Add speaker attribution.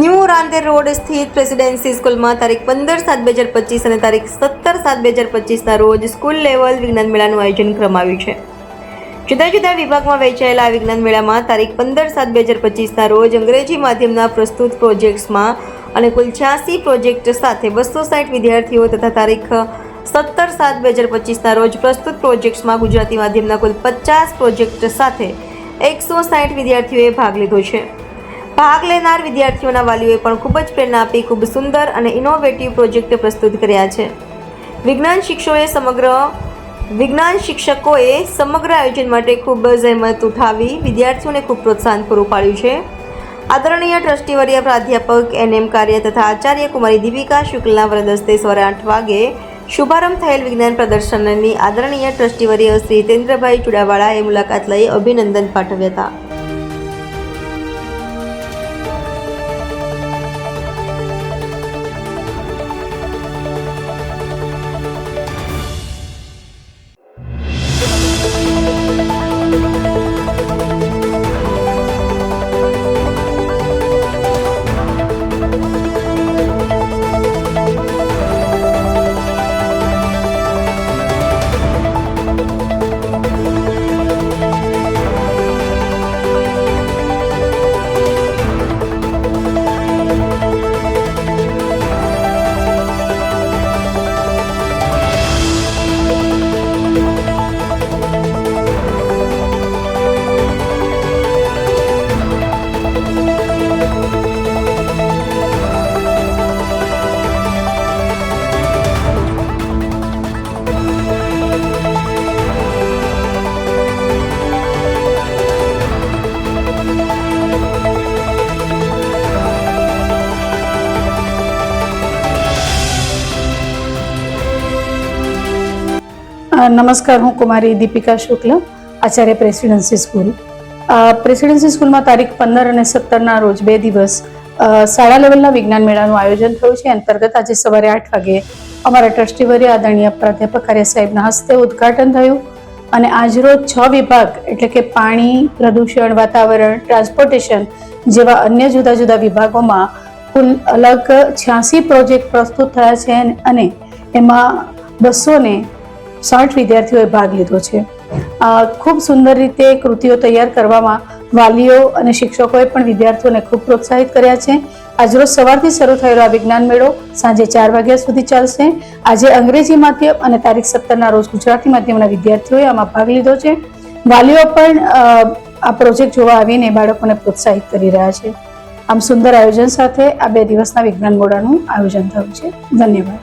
Speaker 1: New Rander road સ્થિત presidency સ્કૂલમાં તારીખ 15/7/2025 અને તારીખ 17/7/2025ના રોજ સ્કૂલ લેવલ વિજ્ઞાન મેળાનું આયોજન કરવામાં આવ્યું છે. જુદા જુદા વિભાગમાં વહેંચાયેલા આ વિજ્ઞાન મેળામાં તારીખ 15/7/2025ના રોજ અંગ્રેજી માધ્યમના પ્રસ્તુત પ્રોજેક્ટ્સમાં અને કુલ 86 પ્રોજેક્ટ સાથે 260 વિદ્યાર્થીઓ તથા તારીખ 17/7/2025ના રોજ પ્રસ્તુત પ્રોજેક્ટ્સમાં ગુજરાતી માધ્યમના કુલ 50 પ્રોજેક્ટ સાથે 160 વિદ્યાર્થીઓએ ભાગ લીધો છે. ભાગ લેનાર વિદ્યાર્થીઓના વાલીઓએ પણ ખૂબ જ પ્રેરણા આપી ખૂબ સુંદર અને ઇનોવેટિવ પ્રોજેક્ટ પ્રસ્તુત કર્યા છે. વિજ્ઞાન શિક્ષકોએ સમગ્ર આયોજન માટે ખૂબ જહેમત ઉઠાવી વિદ્યાર્થીઓને ખૂબ પ્રોત્સાહન પૂરું પાડ્યું છે. આદરણીય ટ્રસ્ટીવર્ય પ્રાધ્યાપક NM કાર્ય તથા આચાર્ય કુમારી દીપિકા શુક્લના વરદ હસ્તે સવારે 8 વાગે શુભારંભ થયેલ વિજ્ઞાન પ્રદર્શનની આદરણીય ટ્રસ્ટીવર્ય શ્રી હિતેન્દ્રભાઈ ચુડાવાળાએ મુલાકાત લઈ અભિનંદન પાઠવ્યા હતા.
Speaker 2: નમસ્કાર, હું કુમારી દીપિકા શુક્લ, આચાર્ય પ્રેસિડેન્સી સ્કૂલ. પ્રેસિડેન્સી સ્કૂલમાં તારીખ 15 અને 17ના રોજ 2 દિવસ શાળા લેવલના વિજ્ઞાન મેળાનું આયોજન થયું છે. અંતર્ગત આજે સવારે 8 વાગે અમારા ટ્રસ્ટીવર્ય આદરણીય પ્રાધ્યાપક કાર્ય સાહેબના હસ્તે ઉદ્ઘાટન થયું અને આજરોજ 6 વિભાગ એટલે કે પાણી, પ્રદૂષણ, વાતાવરણ, ટ્રાન્સપોર્ટેશન જેવા અન્ય જુદા જુદા વિભાગોમાં કુલ અલગ 86 પ્રોજેક્ટ પ્રસ્તુત થયા છે અને એમાં 260 વિદ્યાર્થીઓએ ભાગ લીધો છે. ખૂબ સુંદર રીતે કૃતિઓ તૈયાર કરવામાં વાલીઓ અને શિક્ષકોએ પણ વિદ્યાર્થીઓને ખૂબ પ્રોત્સાહિત કર્યા છે. આજરોજ સવારથી શરૂ થયેલો આ વિજ્ઞાન મેળો સાંજે 4 વાગ્યા સુધી ચાલશે. આજે અંગ્રેજી માધ્યમ અને તારીખ 17ના રોજ ગુજરાતી માધ્યમના વિદ્યાર્થીઓએ આમાં ભાગ લીધો છે. વાલીઓ પણ આ પ્રોજેક્ટ જોવા આવીને બાળકોને પ્રોત્સાહિત કરી રહ્યા છે. આમ સુંદર આયોજન સાથે આ 2 દિવસના વિજ્ઞાન મેળાનું આયોજન થયું છે. ધન્યવાદ.